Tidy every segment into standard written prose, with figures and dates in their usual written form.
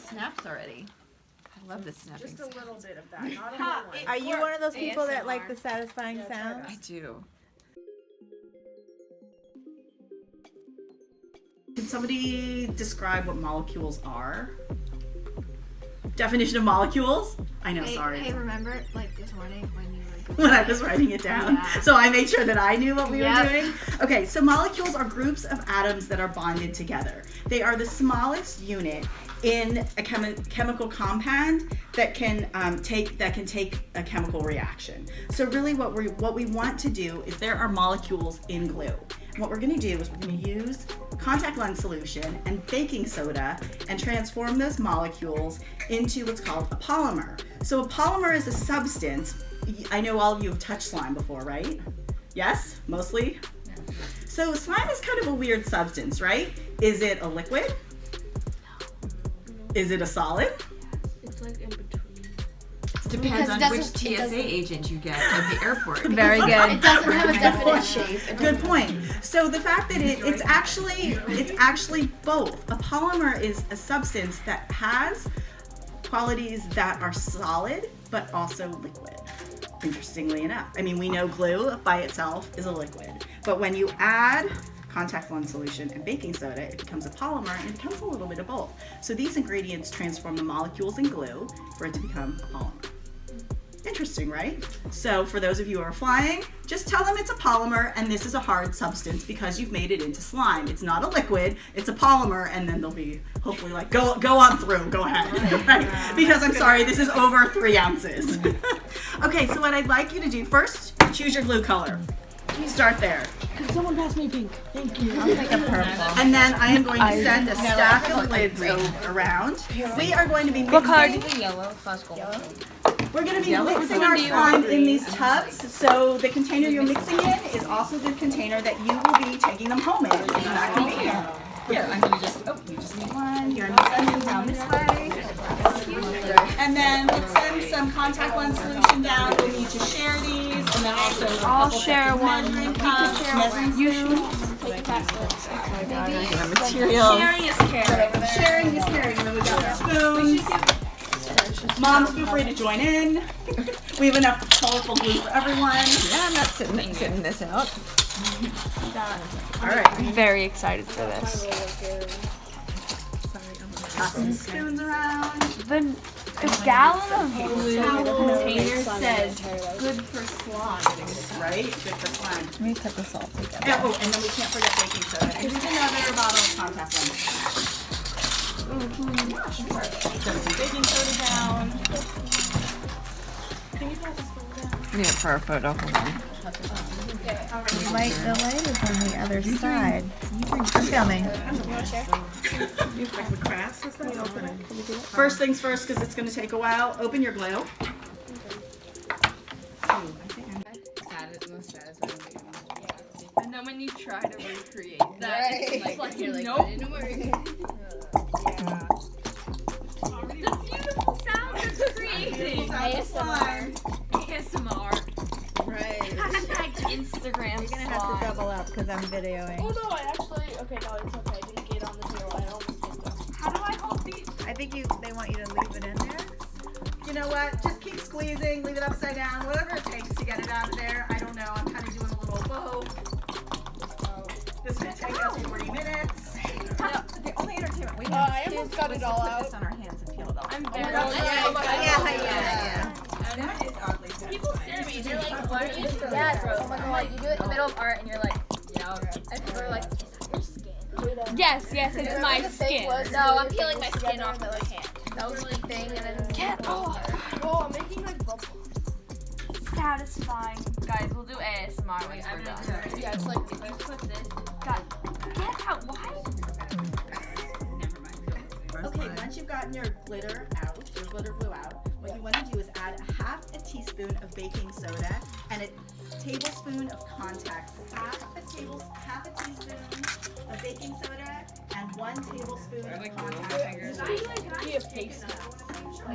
snaps already. I love the snapping. Just a little bit of that, not a whole one. Are you one of those people that like the satisfying sounds? I do. Can somebody describe what molecules are? Definition of molecules? I know, sorry. Hey, remember, like, this morning when you were When I was writing it down. Yeah. So I made sure that I knew what we were doing. Okay, so molecules are groups of atoms that are bonded together. They are the smallest unit in a chemical compound that can take a chemical reaction. So really what we want to do is there are molecules in glue. And what we're going to do is we're going to use contact lens solution and baking soda and transform those molecules into what's called a polymer. So a polymer is a substance. I know all of you have touched slime before, right? Yes? Mostly? Yeah. So slime is kind of a weird substance, right? Is it a liquid? Is it a solid? It's like in between. It depends on which TSA agent you get at the airport. Very good. It doesn't have a definite shape. Good point. So the fact that it's actually both. A polymer is a substance that has qualities that are solid but also liquid. Interestingly enough. I mean, we know glue by itself is a liquid, but when you add contact lens solution and baking soda, it becomes a polymer and it becomes a little bit of both. So these ingredients transform the molecules in glue for it to become a polymer. Interesting, right? So for those of you who are flying, just tell them it's a polymer and this is a hard substance because you've made it into slime. It's not a liquid, it's a polymer, and then they'll be hopefully like, go on through, go ahead. Right? Because I'm sorry, this is over 3 ounces. Okay, so what I'd like you to do first, choose your glue color. Start there. Can someone pass me pink? Thank you. I'll take a purple. And then I am going to send a stack of lids around. We are going to be mixing. Yellow. We're going to be mixing our slime in these tubs. So the container you're mixing in is also the container that you will be taking them home in. So that can be here. Here, I'm going to you just need one. Here, I'm going to send them down this way. And then let's send some contact lens solution down. We'll need to share these. And then also I'll share one. measuring cups, measuring spoons. Materials. Sharing is caring. Sharing is caring. And then we got spoons. Moms, feel free to join in. We have enough colorful glue for everyone. Yeah, I'm not sitting this out. All right. I'm very excited for this. Pass some spoons around. The gallon of glue container says Good for slime. Right? Good for slime. Let me put this all together. And then we can't forget baking soda. And just another bottle of contact lens. Send some baking soda down. I need it for a photo. Hold on. The light is on the other side. I'm filming. First things first, because it's going to take a while. Open your glue. And then when you try to recreate that, it's like nope. The beautiful sound it's creating. ASMR. Right. Hashtag Instagram. You're gonna have to double up because I'm videoing. Oh no, I actually. Okay, no, it's okay. I didn't get on the table. I almost did that. How do I hold these? I think they want you to leave it in there. You know what? Just keep squeezing. Leave it upside down. Whatever it takes to get it out of there. I don't know. I'm kind of doing a little both. This will take us 40 minutes. The only entertainment we I almost got it all out. this on our hands and peel it off. I'm very Yeah. That is oddly People stare at me. They're like, what are you doing? Yeah, bro. Oh my god, you do it in the middle of art and you're like, yeah. And people are like, is that your skin? Yes, it's my skin. No, I'm peeling my skin off my hand. That was the thing, and then Oh, I'm making like bubbles. Satisfying. Guys, we'll do ASMR when we're done. yeah, it's like If you put this, God, get out. Why? Okay, once you've gotten your glitter out, your glitter glue out, what you want to do is add a teaspoon of baking soda and a tablespoon of contact. Half a teaspoon of baking soda and 1 tablespoon of contact. Be a face now. I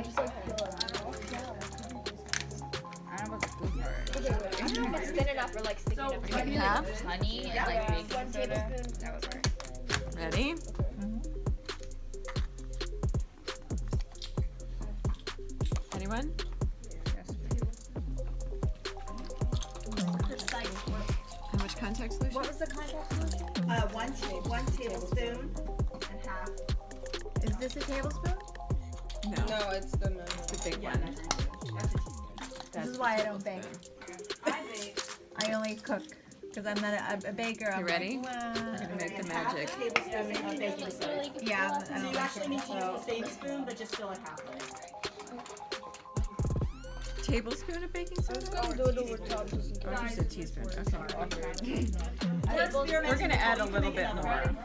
don't know if it's thin enough or like sticky enough. So, Maybe like honey and like baking soda. 1 tablespoon. That would work. Ready? one? How much contact solution? What was the contact solution? One tablespoon and half. Is this a tablespoon? No. No, it's the Big Yeah, one. that's a teaspoon. This is why I don't bake. I bake. I only cook because I'm not a baker. I'm ready? Like, well, We're gonna make the Half magic. a tablespoon of baking soda. yeah, I So don't you like actually it. need to use the same spoon, but just fill it halfway. Tablespoon of baking soda? do it over top just in Oh, just a teaspoon. Okay. We're We're gonna add a little bit more.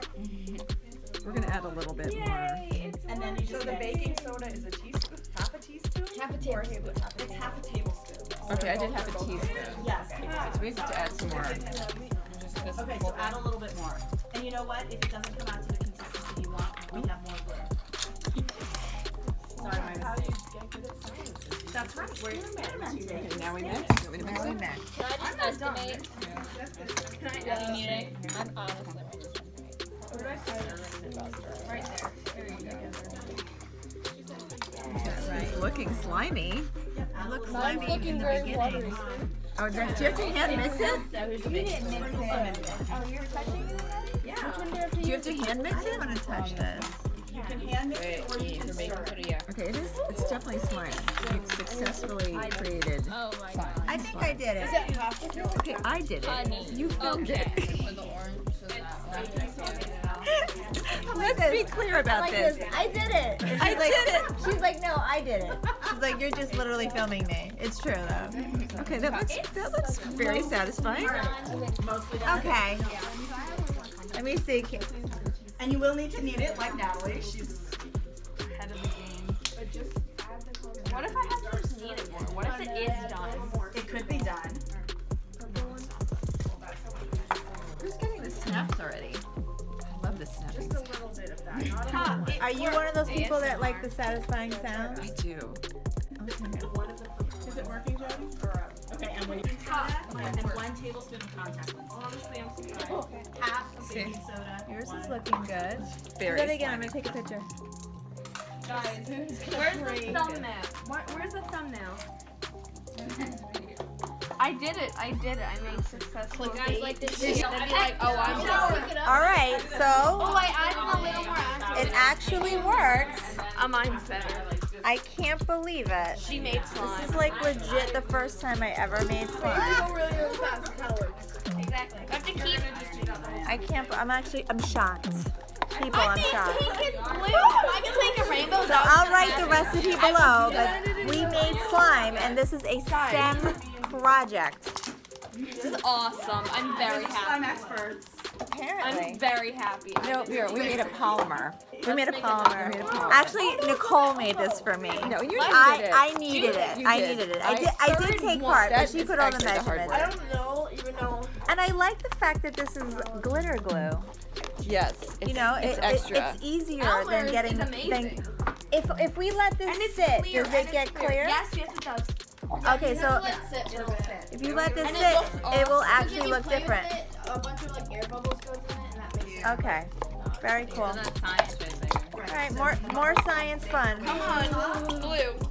We're gonna add a little bit more. And then you just So the baking soda is a teaspoon, half a teaspoon? Half a tablespoon. It's half a tablespoon. Okay, I did have a teaspoon. Yes. So we have to add some more. Okay, so add a little bit more. And you know what? If it doesn't come out to the consistency you want, we have more glue. Sorry, my mistake. That's right. We're experimenting. Okay, now we mix. You want me to mix Now we it? mix. Can I just estimate? You need it? I'm honestly just right there. There you go. It's looking slimy. It looks Mine's slimy in looking the very beginning. watery. Oh, do you have to hand mix it? You didn't mix it. Oh, you're touching it already? Yeah. Which one do you have to Do you have to hand mix I it? don't want to touch this. You can hand mix it or you can stir it. Okay, it's definitely slimy. You've successfully created. Oh my god. I think I did it. Okay, I did it. You filmed it. For the orange, so Let's be clear about Like this. this. I did it. And I she's like, did it. She's like, no, I did it. She's like, you're just literally filming me. It's true though. Okay, that looks very satisfying. Mostly done. Okay. Let me see. And you will need to knead it like Natalie. She's Head of the game. But just add the color. What if I have to just knead it more? What if it is done? it could be done. Who's getting the snaps already? I love the snaps. Just a little bit of that. Not a lot. Are you one of those people that like the satisfying sounds? I do. Is it working, Jody? Okay, and when you soda and 1 tablespoon of contact lenses. Honestly, I'm surprised. Half of baking soda. Yours is looking good. Very Do that again. I'm slimy. gonna take a picture. Guys, where's the thumbnail? Where's the thumbnail? I did it. I made successful. Guys, like this. Then be like, oh, I'm done. All right. So Oh, I added a little more acid. it actually works. Mine's better. I can't believe it. She made This slime. is like legit the first time I ever made slime. Really, really fast. It kind of works. Exactly. I have to keep. I can't. I'm shocked. People, I'm shocked. Pink and blue. I can make a rainbow. So I'll write the recipe below, but we made slime, and this is a STEM project. This is awesome. I'm very I'm happy. experts. Apparently. I'm very happy. No, here, we made a polymer. We made a polymer. We made a polymer. Actually, Nicole made this for me. No, you did it. I needed it. You I did. needed it. I I did take part, but That she is put all the actually the hard measurements. work. I don't even know. And I like the fact that this is glitter glue. Yes, it's, You know, it's extra. it's easier Elmer's than is getting. amazing. If we let this sit, does it get clear? Yes, it does. Okay, so if you let this sit, it will actually look different. A bunch of like air bubbles goes in it, and that makes it. Okay, very cool. That's science, All right, more science fun. Come on, blue.